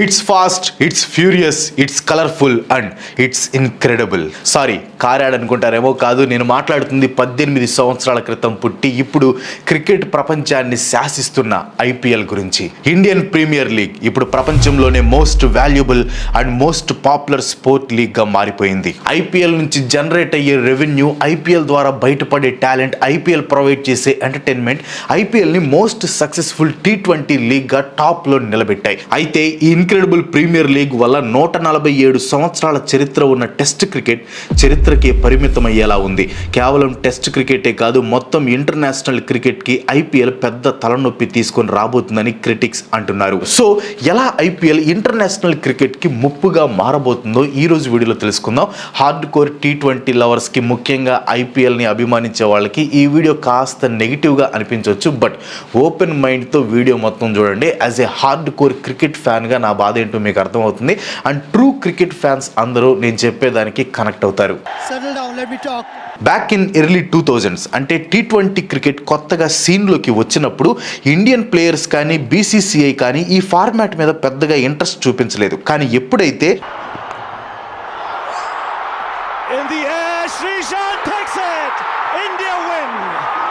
It's fast, it's furious, it's colourful and it's incredible. Sorry, కారాడ్ అనుకుంటారేమో, కాదు. నేను మాట్లాడుతుంది 18 సంవత్సరాల క్రితం పుట్టి ఇప్పుడు క్రికెట్ ప్రపంచాన్ని శాసిస్తున్న ఐపీఎల్ గురించి. ఇండియన్ ప్రీమియర్ లీగ్ ఇప్పుడు ప్రపంచంలోనే most valuable and most popular sport league గా మారిపోయింది. ఐపీఎల్ నుంచి జనరేట్ అయ్యే రెవెన్యూ, ఐపీఎల్ ద్వారా బయటపడే టాలెంట్, ఐపీఎల్ ప్రొవైడ్ చేసే ఎంటర్టైన్మెంట్ ఐపీఎల్ ని మోస్ట్ సక్సెస్ఫుల్ T20 లీగ్ గా టాప్ లో నిలబెట్టాయి. అయితే ఈ ఇన్క్రెడిబుల్ ప్రీమియర్ లీగ్ వల్ల 147 సంవత్సరాల చరిత్ర ఉన్న టెస్ట్ క్రికెట్ చరిత్రకే పరిమితమయ్యేలా ఉంది. కేవలం టెస్ట్ క్రికెటే కాదు, మొత్తం ఇంటర్నేషనల్ క్రికెట్ కి ఐపీఎల్ పెద్ద తలనొప్పి తీసుకొని రాబోతుందని క్రిటిక్స్ అంటున్నారు. సో ఎలా ఐపీఎల్ ఇంటర్నేషనల్ క్రికెట్ కి ముప్పుగా మారబోతుందో ఈ రోజు వీడియోలో తెలుసుకుందాం. హార్డ్ కోర్ T20 లవర్స్ కి, ముఖ్యంగా ఐపీఎల్ ని అభిమానించే వాళ్ళకి ఈ వీడియో కాస్త నెగిటివ్ గా అనిపించవచ్చు. బట్ ఓపెన్ మైండ్ తో వీడియో మొత్తం చూడండి. As a hard core cricket fan గా నా బాధ ఏంటో మీకు అర్థమవుతుంది. అండ్ ట్రూ క్రికెట్ ఫ్యాన్స్ అందరూ నేను చెప్పేదానికి కనెక్ట్ అవుతారు. బ్యాక్ ఇన్ ఎర్లీ 2000s అంటే T20 క్రికెట్ కొత్తగా సీన్లోకి వచ్చినప్పుడు ఇండియన్ ప్లేయర్స్ కానీ, BCCI కానీ ఈ ఫార్మాట్ మీద పెద్దగా ఇంట్రెస్ట్ చూపించలేదు. కానీ ఎప్పుడైతే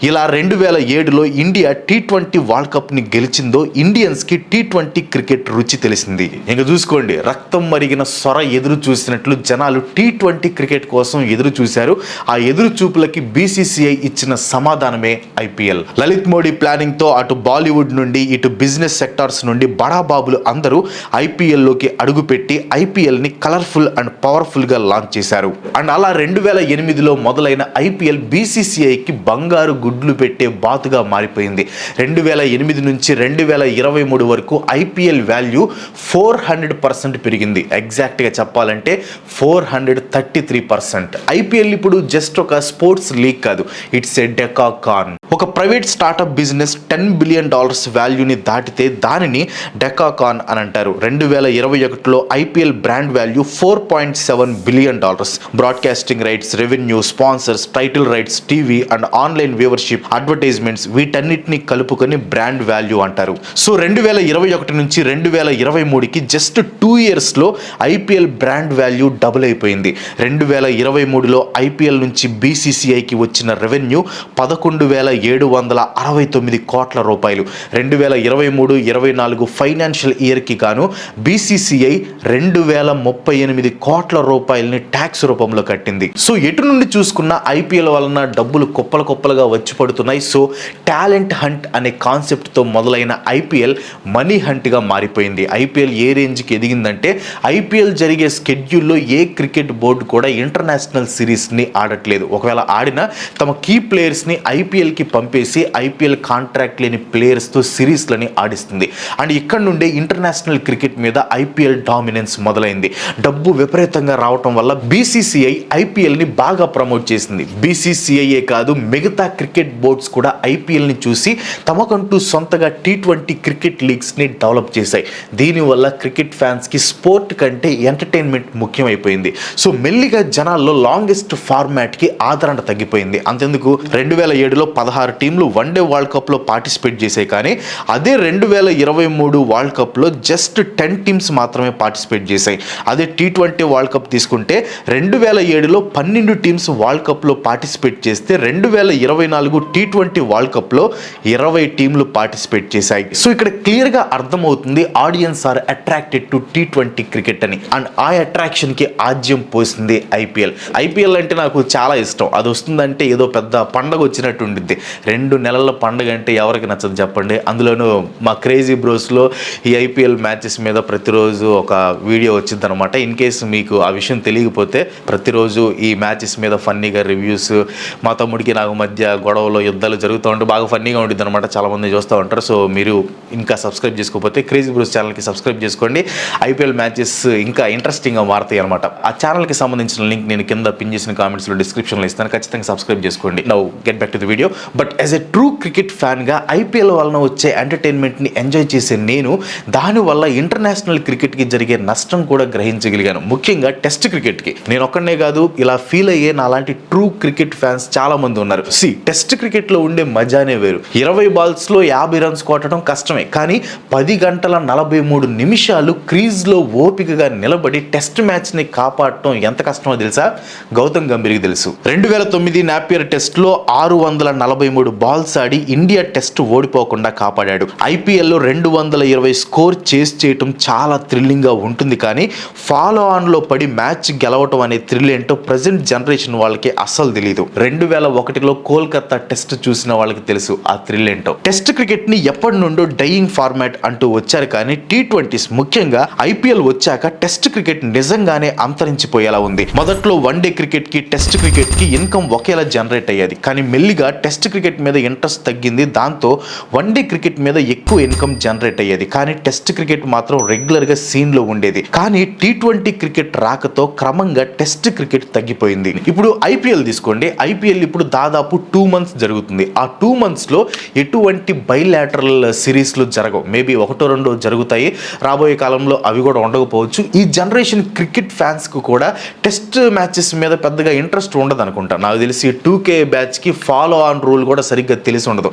ఇలా 2007లో ఇండియా T20 వరల్డ్ కప్ ని గెలిచిందో ఇండియన్స్ కి T20 క్రికెట్ రుచి తెలిసింది. ఇంకా చూసుకోండి, రక్తం మరిగిన సొర ఎదురు చూసినట్లు జనాలు T20 క్రికెట్ కోసం ఎదురు చూశారు. ఆ ఎదురు చూపులకి BCCI ఇచ్చిన సమాధానమే ఐపీఎల్. లలిత్ మోడీ ప్లానింగ్ తో అటు బాలీవుడ్ నుండి ఇటు బిజినెస్ సెక్టార్స్ నుండి బడాబాబులు అందరూ ఐపీఎల్ లోకి అడుగుపెట్టి ఐపీఎల్ ని కలర్ఫుల్ అండ్ పవర్ఫుల్ గా లాంచ్ చేశారు. అండ్ అలా 2008లో మొదలైన ఐపీఎల్ BCCIకి బంగారు గుడ్లు పెట్టే బాతుగా మారిపోయింది. 2008 నుంచి 2023 వరకు ఐపీఎల్ వాల్యూ 400% పెరిగింది. ఎగ్జాక్ట్గా చెప్పాలంటే 433%. ఐపీఎల్ ఇప్పుడు జస్ట్ ఒక స్పోర్ట్స్ లీగ్ కాదు, ఇట్స్ ఎ డెకాకాన్. ఒక ప్రైవేట్ స్టార్టప్ బిజినెస్ $10 బిలియన్ వాల్యూని దాటితే దానిని డెకాకాన్ అని అంటారు. 2021లో IPL brand value $4.7 billion. Broadcasting rights, revenue, sponsors, title rights, TV and online viewership, advertisements, వీటన్నిటిని కలుపుకొని బ్రాండ్ వాల్యూ అంటారు. సో 2021 నుంచి 2023కి జస్ట్ 2 ఇయర్స్లో ఐపీఎల్ బ్రాండ్ వాల్యూ డబుల్ అయిపోయింది. 2023లో ఐపీఎల్ నుంచి BCCIకి వచ్చిన రెవెన్యూ 11,769 కోట్ల రూపాయలు. 2023-24 ఫైనాన్షియల్ ఇయర్కి గాను BCCI 2,038 కోట్ల రూపాయలని ట్యాక్స్ రూపంలో కట్టింది. సో ఎటు నుండి చూసుకున్న ఐపీఎల్ వలన డబ్బులు కుప్పలుగా వచ్చి పడుతున్నాయి. సో టాలెంట్ హంట్ అనే కాన్సెప్ట్తో మొదలైన ఐపీఎల్ మనీ హంట్గా మారిపోయింది. ఐపీఎల్ ఏ రేంజ్కి ఎదిగిందంటే ఐపీఎల్ జరిగే స్కెడ్యూల్లో ఏ క్రికెట్ బోర్డు కూడా ఇంటర్నేషనల్ సిరీస్ని ఆడట్లేదు. ఒకవేళ ఆడినా తమ కీ ప్లేయర్స్ని ఐపీఎల్కి పంపేసి ఐపీఎల్ కాంట్రాక్ట్ లేని ప్లేయర్స్తో సిరీస్లని ఆడిస్తుంది. అండ్ ఇక్కడ నుండే ఇంటర్నేషనల్ క్రికెట్ మీద ఐపీఎల్ డామినెన్స్ మొదలైంది. డబ్బు విపరీతంగా రావటం వల్ల BCCI ఐపీఎల్ని బాగా ప్రమోట్ చేసింది. BCCIయే కాదు, మిగతా క్రికెట్ బోర్డ్స్ కూడా ఐపీఎల్ని చూసి తమకంటూ సొంతగా T20 క్రికెట్ లీగ్స్ని డెవలప్ చేశాయి. దీనివల్ల క్రికెట్ ఫ్యాన్స్కి స్పోర్ట్ కంటే ఎంటర్టైన్మెంట్ ముఖ్యమైపోయింది. సో మెల్లిగా జనాల్లో లాంగెస్ట్ ఫార్మాట్కి ఆదరణ తగ్గిపోయింది. అంతెందుకు, 2007లో 16 టీంలు వన్డే వరల్డ్ కప్లో పార్టిసిపేట్ చేశాయి. కానీ అదే 2023 వరల్డ్ కప్లో జస్ట్ 10 టీమ్స్ మాత్రమే పార్టిసిపేట్ చేశాయి. అదే T20 వరల్డ్ కప్ తీసుకుంటే 2007లో 12 టీమ్స్ వరల్డ్ కప్లో పార్టిసిపేట్ చేస్తే 2024 T20 వరల్డ్ కప్లో 20 టీంలు పార్టిసిపేట్ చేశాయి. సో ఇక్కడ క్లియర్గా అర్థమవుతుంది audience are attracted to T20 cricket అని. అండ్ ఆ అట్రాక్షన్కి ఆజ్యం పోసింది ఐపీఎల్ అంటే నాకు చాలా ఇష్టం. అది వస్తుందంటే ఏదో పెద్ద పండగ వచ్చినట్టు ఉండిద్ది. 2 నెలల పండగ అంటే ఎవరికి నచ్చదు చెప్పండి. అందులోనూ మా క్రేజీ బ్రోస్లో ఈ ఐపీఎల్ మ్యాచెస్ మీద ప్రతిరోజు ఒక వీడియో వచ్చింది అనమాట. ఇన్ కేసు మీకు ఆ విషయం తెలియకపోతే, ప్రతిరోజు ఈ మ్యాచెస్ మీద ఫన్నీగా రివ్యూస్, మా తమ్ముడికి నాకు మధ్య గొడవలు, యుద్ధాలు జరుగుతూ ఉంటే బాగా ఫన్నీగా ఉంటుంది అనమాట. చాలామంది చూస్తూ ఉంటారు. సో మీరు ఇంకా సబ్స్క్రైబ్ చేసుకోకపోతే క్రేజీ బ్రోస్ ఛానల్కి సబ్స్క్రైబ్ చేసుకోండి. ఐపీఎల్ మ్యాచెస్ ఇంకా ఇంట్రెస్టింగ్గా మారుతాయి అనమాట. ఆ ఛానల్కి సంబంధించిన లింక్ నేను కింద పిన్ చేసిన కామెంట్స్లో, డిస్క్రిప్షన్లో ఇస్తాను. ఖచ్చితంగా సబ్స్క్రైబ్ చేసుకోండి. Now get back to the video. But as a true cricket ఫ్యాన్గా ఐపీఎల్ వలన వచ్చే ఎంటర్టైన్మెంట్ని ఎంజాయ్ చేసే నేను దానివల్ల ఇంటర్నేషనల్ క్రికెట్కి జరిగే నష్టం కూడా గ్రహించగలిగాను, ముఖ్యంగా టెస్ట్ క్రికెట్కి. నేను ఒక్కడనే కాదు, ఇలా ఫీల్ అయ్యే నాలాంటి ట్రూ క్రికెట్ ఫ్యాన్స్ చాలా మంది ఉన్నారు. టెస్ట్ క్రికెట్లో ఉండే మజానే వేరు. 20 బాల్స్లో 50 రన్స్ కొట్టడం కష్టమే, కానీ 10 గంటల 43 నిమిషాలు క్రీజ్లో ఓపికగా నిలబడి టెస్ట్ మ్యాచ్ని కాపాడటం ఎంత కష్టమో తెలుసా? గౌతమ్ గంభీర్కి తెలుసు. 2009 నాపియర్ టెస్ట్లో 643 బాల్స్ ఆడి ఇండియా టెస్ట్ ఓడిపోకుండా కాపాడాడు. ఐపీఎల్లో 220 స్కోర్ చేస్ చేయటం చాలా థ్రిల్లింగ్గా ఉంటుంది, కానీ ఫాలో ఆన్లో పడి మ్యాచ్ గెలవటం అనే థ్రిల్ ఏంటో ప్రజెంట్ జనరేషన్ వాళ్ళకి అస్సలు తెలియదు. 2001లో కోల్కతా టెస్ట్ చూసిన వాళ్ళకి తెలుసు ఆ థ్రిల్ ఏంటో. టెస్ట్ క్రికెట్ ని ఎప్పటి నుండో డైయింగ్ ఫార్మాట్ అంటూ వచ్చారు, కానీ T20s ముఖ్యంగా ఐపీఎల్ వచ్చాక టెస్ట్ క్రికెట్ నిజంగానే అంతరించిపోయేలా ఉంది. మొదట్లో వన్డే క్రికెట్ కి టెస్ట్ క్రికెట్ కి ఇన్కమ్ ఒకేలా జనరేట్ అయ్యేది, కానీ మెల్లిగా టెస్ట్ క్రికెట్ మీద ఇంట్రెస్ట్ తగ్గింది. దాంతో వన్డే క్రికెట్ మీద ఎక్కువ ఇన్కమ్ జనరేట్ అయ్యేది, కానీ టెస్ట్ క్రికెట్ మాత్రం రెగ్యులర్ గా సీన్ లో ఉండేది. కానీ T20 క్రికెట్ రాకతో క్రమంగా టెస్ట్ క్రికెట్ తగ్గిపోయింది. ఇప్పుడు ఐపీఎల్ తీసుకోండి. ఐపీఎల్ ఇప్పుడు దాదాపు 2 months జరుగుతుంది. ఆ 2 months లో ఎటువంటి బైలాటరల్ సిరీస్లు జరగవు. మేబీ 1-2 జరుగుతాయి, రాబోయే కాలంలో అవి కూడా ఉండకపోవచ్చు. ఈ జనరేషన్ క్రికెట్ ఫ్యాన్స్ కు కూడా టెస్ట్ మ్యాచెస్ మీద పెద్దగా ఇంట్రెస్ట్ ఉండదు అనుకుంటా. నాకు తెలిసి 2K బ్యాచ్ కి ఫాలో ఆన్ రూల్ కూడా సరిగ్గా తెలిసి ఉండదు.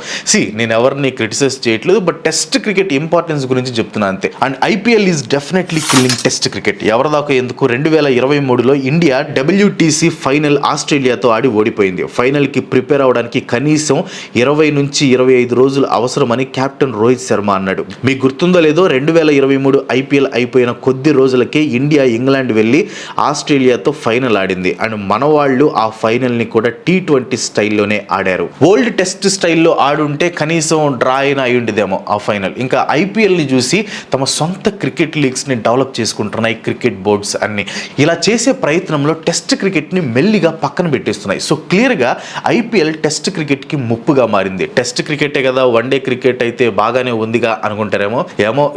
నేను ఎవరిని క్రిటిసైజ్ చేయట్లేదు, బట్ టెస్ట్ క్రికెట్ ఇంపార్టెన్స్ గురించి చెప్తున్నా అంతే. And IPL is definitely killing test cricket. ఎవరిదాకా ఎందుకు, 2023లో ఇండియా WTC ఫైనల్ ఆస్ట్రేలియాతో ఆడి ఓడిపోయింది. ఫైనల్ కి ప్రిపేర్ అవడానికి కనీసం 20 నుంచి 25 రోజులు అవసరమని కెప్టెన్ రోహిత్ శర్మ అన్నాడు. మీకు గుర్తుందో లేదో, 2023 ఐపీఎల్ అయిపోయిన కొద్ది రోజులకే ఇండియా ఇంగ్లాండ్ వెళ్ళి ఆస్ట్రేలియాతో ఫైనల్ ఆడింది. అండ్ మన వాళ్ళు ఆ ఫైనల్ ని కూడా T20 స్టైల్లోనే ఆడారు. ఓల్డ్ టెస్ట్ స్టైల్లో ఆడుంటే కనీసం డ్రా అయినా అయి ఉండేదేమో ఆ ఫైనల్. ఇంకా ఐపీఎల్ ని చూసి తమ సొంత క్రికెట్ లీగ్స్ ని డెవలప్ చేసుకుంటున్నాయి క్రికెట్ బోర్డ్స్ అన్ని. ఇలా చేసే ప్రయత్నంలో టెస్ట్ క్రికెట్ ని మెల్లిగా పక్కన పెట్టేస్తున్నాయి. సో క్లియర్ గా ఐపీఎల్ టెస్ట్ క్రికెట్ కి ముప్పుగా మారింది. టెస్ట్ క్రికెటే కదా, వన్డే క్రికెట్ అయితే బాగానే ఉందిగా అనుకుంటారేమో.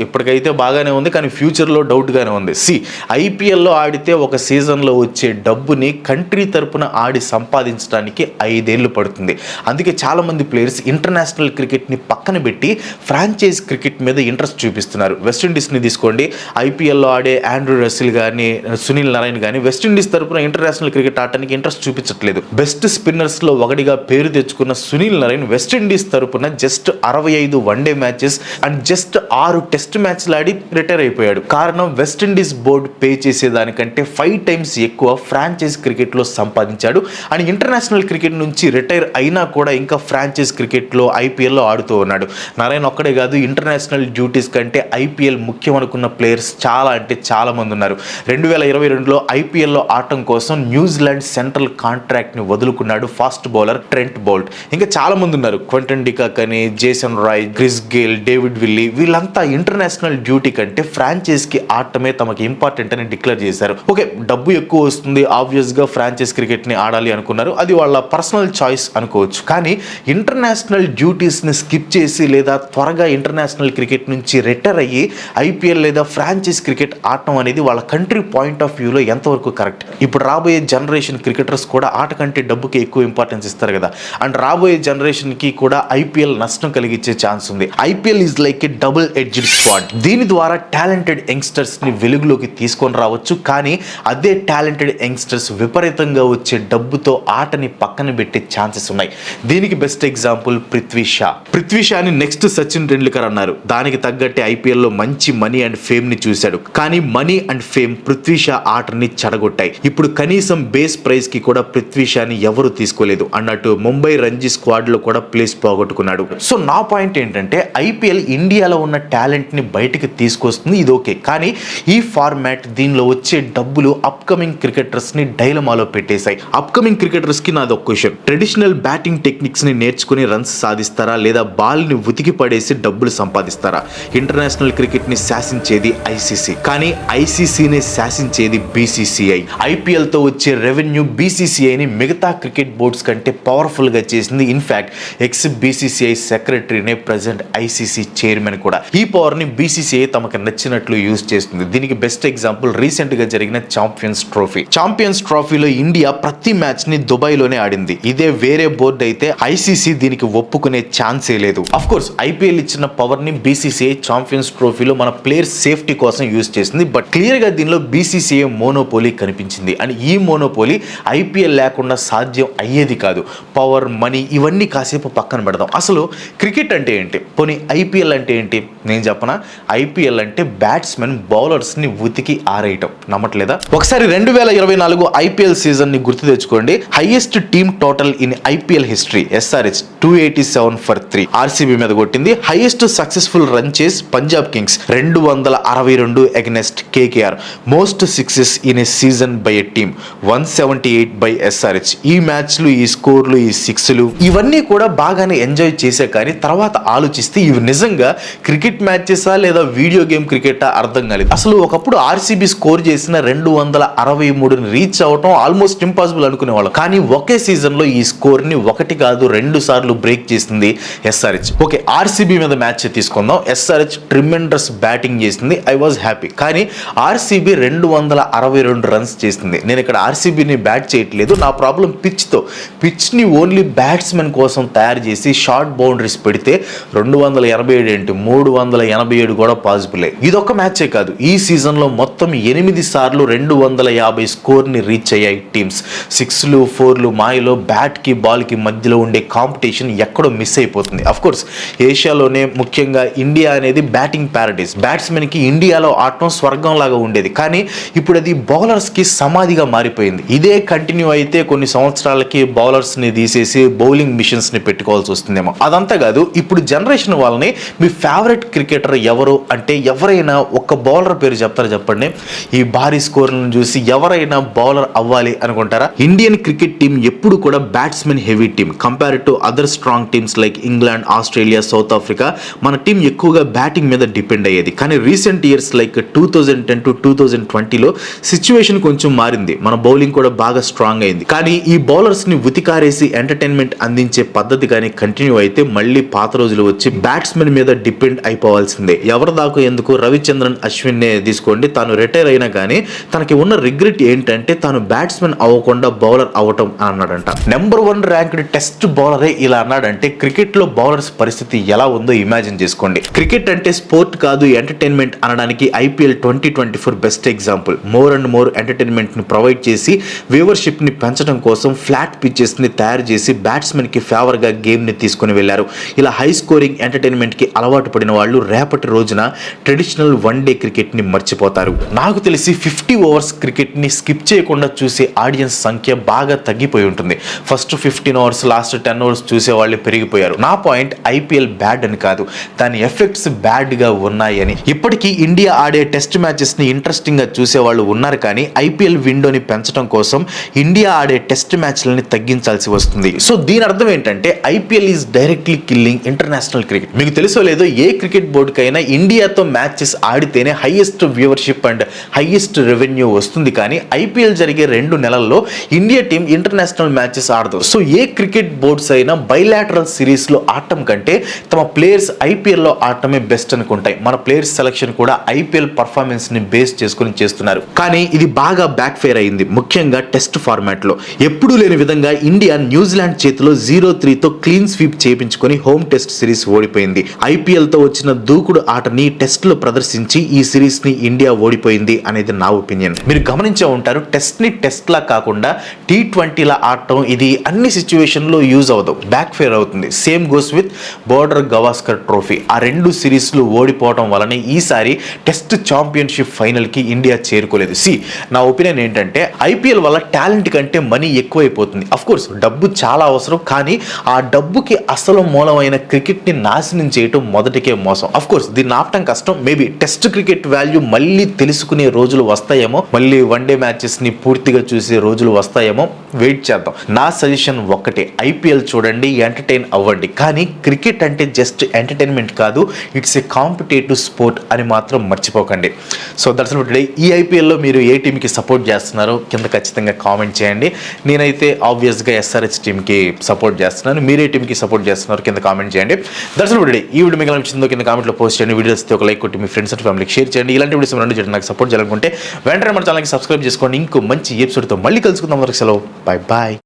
ఇప్పటికైతే బాగానే ఉంది, కానీ ఫ్యూచర్ లో డౌట్ గానే ఉంది. ఐపీఎల్లో ఆడితే ఒక సీజన్ లో వచ్చే డబ్బుని కంట్రీ తరపున ఆడి సంపాదించడానికి 5 ఏళ్ళు పడుతుంది. అందుకే చాలా మంది ప్లేయర్స్ ఇంటర్నేషనల్ క్రికెట్ ని పక్కన పెట్టి ఫ్రాంచైజ్ క్రికెట్ మీద ఇంట్రెస్ట్ చూపిస్తున్నారు. వెస్టిండీస్ ని తీసుకోండి. ఐపీఎల్లో ఆడే ఆండ్రూ రసిల్ కానీ సునీల్ నారాయణ్ కానీ వెస్టిండీస్ తరపున ఇంటర్నేషనల్ క్రికెట్ ఆడటానికి ఇంట్రెస్ట్ చూపించట్లేదు. బెస్ట్ స్పిన్నర్స్ లో ఒకటిగా పేరు తెచ్చుకున్న సునీల్ నారాయణ్ వెస్టిండీస్ తరపున just 65 one day matches and just 6 test మ్యాచ్లు ఆడి రిటైర్ అయిపోయాడు. కారణం వెస్టిండీస్ బోర్డు పే చేసేదానికంటే 5 times ఎక్కువ ఫ్రాంచైజ్ క్రికెట్ లో సంపాదించాడు. అండ్ ఇంటర్నేషనల్ క్రికెట్ నుంచి రిటైర్ అయినా కూడా ఇంకా ఫ్రాంచైజ్ క్రికెట్ లో ఐపీఎల్ లో ఆడుతూ ఉన్నాడు. నారాయణ ఒక్కడే కాదు, ఇంటర్నేషనల్ డ్యూటీస్ కంటే ఐపీఎల్ ముఖ్యం అనుకున్న ప్లేయర్స్ చాలా అంటే చాలా మంది ఉన్నారు. 2022లో ఐపీఎల్లో ఆడటం కోసం న్యూజిలాండ్ సెంట్రల్ కాంట్రాక్ట్ ని వదులుకున్నాడు ఫాస్ట్ బౌలర్ ట్రెంట్ బౌల్ట్. ఇంకా చాలా మంది ఉన్నారు. క్వింటన్ డికాక్ అని, Jason Roy, Chris Gayle, David Willey, వీళ్ళంతా ఇంటర్నేషనల్ డ్యూటీ కంటే ఫ్రాంచైజ్ కి ఆడటమే తమకి ఇంపార్టెంట్ అని డిక్లేర్ చేశారు. ఓకే, డబ్బు ఎక్కువ వస్తుంది, ఆబ్వియస్ గా ఫ్రాంచైజ్ క్రికెట్ ని ఆడాలి అనుకున్నారు. అది వాళ్ళ పర్సనల్ చాయిస్ అనుకోవచ్చు. కానీ ఇంటర్నేషనల్ డ్యూటీస్ ని స్కిప్ చేసి లేదా త్వరగా ఇంటర్నేషనల్ క్రికెట్ నుంచి రిటైర్ అయ్యి ఐపీఎల్ లేదా ఫ్రాంచైజ్ క్రికెట్ ఆడటం అనేది వాళ్ళ కంట్రీ పాయింట్ ఆఫ్ వ్యూలో ఎంతవరకు కరెక్ట్? ఇప్పుడు రాబోయే జనరేషన్ క్రికెటర్స్ కూడా ఆట కంటే డబ్బుకి ఎక్కువ ఇంపార్టెన్స్ ఇస్తారు కదా. అండ్ రాబోయే జనరేషన్ కి కూడా ఐపీఎల్ నష్టం కలిగించే ఛాన్స్ ఉంది. IPL is like A double edged sword. దీని ద్వారా టాలెంటెడ్ యంగ్స్టర్స్ ని వెలుగులోకి తీసుకొని రావచ్చు, కానీ అదే టాలెంటెడ్ యంగ్స్టర్స్ విపరీతంగా వచ్చే డబ్బుతో ఆటని పక్కన పెట్టే ఛాన్సెస్ ఉన్నాయి. దీనికి బెస్ట్ ఎగ్జాంపుల్ పృథ్వీ షా. పృథ్వీ షాని నెక్స్ట్ సచిన్ టెండూల్కర్ అన్నారు. దానికి తగ్గట్టే ఐపీఎల్ లో మంచి మనీ అండ్ ఫేమ్ ని చూశాడు, కానీ money and fame Prithvi Shah ఆటని చెడగొట్టాయి. ఇప్పుడు కనీసం బేస్ ప్రైజ్ కి కూడా పృథ్వీ షాని ఎవరు తీసుకోలేదు. అన్నట్టు ముంబై రంజీ స్క్వాడ్ లో కూడా ప్లేస్ పోగొట్టుకున్నాడు. సో నా పాయింట్ ఏంటంటే ఐపీఎల్ ఇండియాలో ఉన్న టాలెంట్ ని బయటికి తీసుకొస్తుంది, ఇది ఓకే. కానీ ఈ ఫార్మాట్, దీనిలో వచ్చే డబ్బులు అప్కమింగ్ క్రికెటర్స్ ని డైలమాలో పెట్టేశాయి. అప్కమింగ్ క్రికెటర్స్ కి నాది ఒక క్వశ్చన్: ట్రెడిషనల్ బ్యాటింగ్ టెక్నిక్స్ ని నేర్చుకుని రన్స్ సాధిస్తారా, లేదా బాల్ ని ఉతికి పడేసి డబ్బులు సంపాదిస్తారా? ఇంటర్నేషనల్ క్రికెట్ ని శాసించేది ఐసీసీ, కానీ ఐసీసీని శాసించేది బీసీసీఐ. ఐపీఎల్ తో వచ్చే రెవెన్యూ బీసీసీఐని మిగతా క్రికెట్ బోర్డ్స్ కంటే పవర్ఫుల్ గా చేసింది. ఇన్ఫాక్ట్ ఎక్స్ బీసీసీఐ సెక్రటరీనే ప్రెసెంట్ ఐసీసీ చైర్మన్ కూడా. ఈ పవర్ ని బీసీసీఐ తమకు నచ్చినట్లు యూజ్ చేస్తుంది. దీనికి బెస్ట్ ఎగ్జాంపుల్ రీసెంట్ గా జరిగిన ఛాంపియన్స్ ట్రోఫీలో ఇండియా ప్రతి మ్యాచ్ ని దుబాయ్ లోనే ఆడింది. ఇదే వేరే బోర్డు అయితే ఐసీసీ దీనికి ఒప్పుకునే ఛాన్సే లేదు. అఫ్ కోర్స్ ఐపీఎల్ ఇచ్చిన పవర్ ని బీసీసీఐ ఛాంపియన్స్ ట్రోఫీలో మన ప్లేయర్స్ సేఫ్టీ కోసం యూజ్ చేసింది. బట్ క్లియర్ గా దీనిలో బీసీసీఐ మోనోపోలీ కనిపించింది. అండ్ ఈ మోనోపోలీ ఐపీఎల్ లేకుండా సాధ్యం అయ్యేది కాదు. పవర్, మనీ ఇవన్నీ కాసేపు పక్కన పెడదాం. అసలు క్రికెట్ అంటే ఏంటి, పోనీ ఐపీఎల్ అంటే ఏంటి? నేను చెప్పనా, ఐపీఎల్ అంటే బ్యాట్స్మెన్ బౌలర్స్ ని ఉతికి ఆరేయటం. నమ్మట్లేదా? ఒకసారి 2024 ఐపీఎల్ సీజన్ ని గుర్తు తెచ్చుకోండి. Highest team total in IPL history SRH 287 for 3 RCB మీద కొట్టింది. హైయెస్ట్ సక్సెస్ఫుల్ రన్ చేస్ Punjab Kings 262 against KKR. Most sixes in a season by a team 178 by SRH. ఈ మ్యాచ్లు, ఈ స్కోర్లు, ఈ సిక్స్లు ఇవన్నీ కూడా బాగానే ఎంజాయ్ చేసే, కానీ తర్వాత ఆలోచిస్తే ఇవి నిజంగా క్రికెట్ మ్యాచెసా లేదా వీడియో గేమ్ క్రికెటా అర్థం కాలేదు. అసలు ఒకప్పుడు ఆర్సీబీ స్కోర్ చేసిన 263ని రీచ్ అవటం ఆల్మోస్ట్ ఇంపాసిబుల్ అనుకునేవాళ్ళం. కానీ ఒకే సీజన్ లో ఈ స్కోర్ ని 1 కాదు 2 సార్లు బ్రేక్ చేసింది ఎస్ఆర్హెచ్. ఓకే, ఆర్సీబీ మీద మ్యాచ్ తీసుకుందాం. ఎస్ఆర్హెచ్ ట్రిమెండస్ బ్యాటింగ్ చేసింది. I was happy. కానీ ఆర్సీబీ 262 రన్స్ చేసింది. నేను ఇక్కడ ఆర్సీబీని బ్యాట్ చేయట్లేదు. నా ప్రాబ్లం పిచ్ ని ఓన్లీ బ్యాట్స్మెన్ కోసం తయారు చేసి షార్ట్ బౌండరీస్ పెడితే 287 ఏంటి, 387 కూడా పాసిబులే. ఇదొక్క మ్యాచే కాదు, ఈ సీజన్ లో మొత్తం 8 సార్లు 250 స్కోర్ ని రీచ్ అయ్యాయి టీమ్స్. 6లు 4లు మాయలో బ్యాట్ కి బాల్ కి మధ్యలో ఉండే కాంపిటీషన్ ఎక్కడో మిస్ అయిపోతుంది. అఫ్ కోర్స్ ఏషియాలోనే ముఖ్యంగా ఇండియా అనేది బ్యాటింగ్ ప్యారడైస్. బ్యాట్స్మెన్ కి ఇండియాలో ఆడటం స్వర్గం లాగా ఉండేది. కానీ ఇప్పుడు అది బౌలర్స్ కి సమాధిగా మారిపోయింది. ఇదే కంటిన్యూ అయితే కొన్ని సంవత్సరాలకి బౌలర్స్ ని తీసేసి బౌలింగ్ మిషన్స్ ని పెట్టుకోవాల్సి వస్తుందేమో. అదంతా కాదు, ఇప్పుడు జనరేషన్ వాళ్ళని మీ ఫేవరెట్ క్రికెటర్ ఎవరు అంటే ఎవరైనా ఒక్క బౌలర్ పేరు చెప్తారా చెప్పండి. ఈ భారీ స్కోర్లను చూసి ఎవరైనా బౌలర్ అవ్వాలి అనుకుంటారా? ఇండియన్ క్రికెట్ టీం ఎప్పుడు కూడా batsmen heavy team. Compare to other strong teams like England, Australia, South Africa మన టీం ఎక్కువగా బ్యాటింగ్ మీద డిపెండ్ అయ్యేది. కానీ రీసెంట్ ఇయర్స్ లైక్ 2010 to 2020లో సిచ్యువేషన్ కొంచెం మారింది. మన బౌలింగ్ కూడా బాగా స్ట్రాంగ్ అయింది. కానీ ఈ బౌలర్స్ ని ఉతికారేసి ఎంటర్టైన్మెంట్ అందించే పద్ధతి కానీ కంటిన్యూ అయితే మళ్ళీ పాత రోజులు వచ్చి బ్యాట్స్మెన్ మీద డిపెండ్ అయిపోవాల్సిందే. ఎవరి దాకా ఎందుకు, రవిచంద్రన్ అశ్విన్ తీసుకోండి. తాను రిటైర్ అయినా కానీ తనకి ఉన్న రిగ్రెట్ ఏంటంటే తాను బ్యాట్స్మెన్ అవ్వకుండా బౌలర్ అవ్వటం అన్నాడంట. నెంబర్ 1 ర్యాంక్డ్ టెస్ట్ బౌలరే ఇలా అన్నాడంటే క్రికెట్ లో బౌలర్స్ పరిస్థితి ఎలా ఉందో ఇమాజిన్ చేసుకోండి. క్రికెట్ అంటే స్పోర్ట్ కాదు, ఎంటర్టైన్మెంట్ అనడానికి IPL 2024 best example. More and more entertainment ని ప్రొవైడ్ చేసి వ్యూవర్షిప్ ని పెంచడం కోసం ఫ్లాట్ పిచెస్ ని తయారు చేసి బ్యాట్స్మెన్ కి ఫేవర్ గా గేమ్ ని తీసుకుని వెళ్లారు. ఇలా హై స్కోరింగ్ ఎంటర్టైన్మెంట్ కి అలవాటు పడిన వాళ్ళు రేపటి రోజున ట్రెడిషనల్ వన్డే క్రికెట్ ని మర్చిపోతారు. నాకు తెలిసి 50 ఓవర్స్ క్రికెట్ ని స్కిప్ చేయకుండా చూసే ఆడియన్స్ సంఖ్య బాగా తగ్గిపోయి ఉంటుంది. ఫస్ట్ 15 ఓవర్స్, లాస్ట్ 10 ఓవర్స్ చూసే వాళ్ళు పెరిగిపోయారు. నా పాయింట్ ఐపీఎల్ బ్యాడ్ అని కాదు, దాని ఎఫెక్ట్స్ బ్యాడ్ గా ఉన్నాయని. ఇప్పటికీ ఇండియా ఆడే టెస్ట్ మ్యాచెస్ ని ఇంట్రెస్టింగ్ గా చూసే వాళ్ళు ఉన్నారు. కానీ ఐపీఎల్ విండోని పెంచడం కోసం ఇండియా ఆడే టెస్ట్ మ్యాచ్లని తగ్గించాల్సి వస్తుంది. సో దీని అర్థం ఏంటంటే IPL is directly killing international cricket. మీకు తెలుసో లేదో, ఏ క్రికెట్ బోర్డుకైనా ఇండియాతో మ్యాచెస్ ఆడితేనే highest viewership and highest revenue వస్తుంది. కానీ ఐపీఎల్ జరిగే 2 నెలల్లో ఇండియా టీం ఇంటర్నేషనల్ మ్యాచెస్ ఆడదు. సో ఏ క్రికెట్ బోర్డ్స్ అయినా బైలాటరల్ సిరీస్ లో ఆడటం కంటే తమ ప్లేయర్స్ ఐపీఎల్ లో ఆడటమే బెస్ట్ అనుకుంటాయి. మన ప్లేయర్స్ సెలక్షన్ కూడా ఐపీఎల్ పర్ఫార్మెన్స్ ని బేస్ చేసుకుని చేస్తున్నారు. కానీ ఇది బాగా బ్యాక్ ఫైర్ అయింది, ముఖ్యంగా టెస్ట్ ఫార్మాట్ లో. ఎప్పుడూ లేని విధంగా ఇండియా న్యూజిలాండ్ చేతిలో 0-3తో క్లీన్ స్వీప్ చేయించుకొని హోమ్ టెస్ట్ సిరీస్ ఓడిపోయింది. ఐపీఎల్ తో వచ్చిన దూకుడు ఆటని టెస్ట్ లో ప్రదర్శించి ఈ సిరీస్ ని ఇండియా ఓడిపోయింది అనేది నా ఒపీనియన్. మీరు గమనించే ఉంటారు, టెస్ట్ ని టెస్ట్ లా కాకుండా T20 లా ఆడటం ఇది అన్ని సిచ్యువేషన్ లో యూజ్ అవ్వదు, బ్యాక్ ఫైర్ అవుతుంది. Same goes with border Gavaskar trophy. ఆ 2 సిరీస్లు ఓడిపోవడం వలన ఈసారి టెస్ట్ ఛాంపియన్షిప్ ఫైనల్ కి ఇండియా చేరుకోలేదు. నా ఒపీనియన్ ఏంటంటే ఐపీఎల్ వల్ల టాలెంట్ కంటే మనీ ఎక్కువైపోతుంది. అఫ్ కోర్స్ డబ్బు చాలా అవసరం, కానీ ఆ డబ్బుకి అసలు మూలమైన క్రికెట్ ని నాశనం చేయటం మొదటికే మోసం. అఫ్ కోర్స్ దీన్ని ఆపటం కష్టం. మేబీ టెస్ట్ క్రికెట్ వాల్యూ మళ్ళీ తెలుసుకునే రోజులు వస్తాయేమో, మళ్ళీ వన్డే మ్యాచెస్ ని పూర్తిగా చూసే రోజులు వస్తాయేమో, వెయిట్ చేద్దాం. నా సజెషన్ ఒక్కటే, ఐపీఎల్ చూడండి, ఎంటర్టైన్ అవ్వండి. కానీ క్రికెట్ అంటే జస్ట్ ఎంటర్టైన్మెంట్ కాదు, ఇట్స్ ఏ కాంపిటేటివ్ స్పోర్ట్ అని మాత్రం మర్చిపోకండి. So that's it today. ఈ ఐపీఎల్లో మీరు ఏ టీంకి సపోర్ట్ చేస్తున్నారో కింద ఖచ్చితంగా కామెంట్ చేయండి. నేనైతే ఆబ్వియస్గా ఎస్ఆర్హెచ్ టీంకి సపోర్ట్ చేస్తున్నాను. మీరే టీంకి సపోర్ట్ చేస్తున్నారు కింద కామెంట్ చేయండి. That's it today. ఈ వీడియో మీకు నచ్చిందో కింద కామెంట్లో పోస్ట్ చేయండి. వీడియో వస్తే ఒక లైక్ కొట్టి మీ ఫ్రెండ్స్ అండ్ ఫ్యామిలీకి షేర్ చేయండి. ఇలాంటి వీడియోస్ రెండు చేయడం నాకు సపోర్ట్ చేయాలనుకుంటే వెంటనే మన ఛానల్కి సబ్స్క్రైబ్ చేసుకోండి. ఇంకో మంచి ఎపిసోడ్తో మళ్ళీ కలుసుకుందాం. వరకు సెలవు. Bye bye.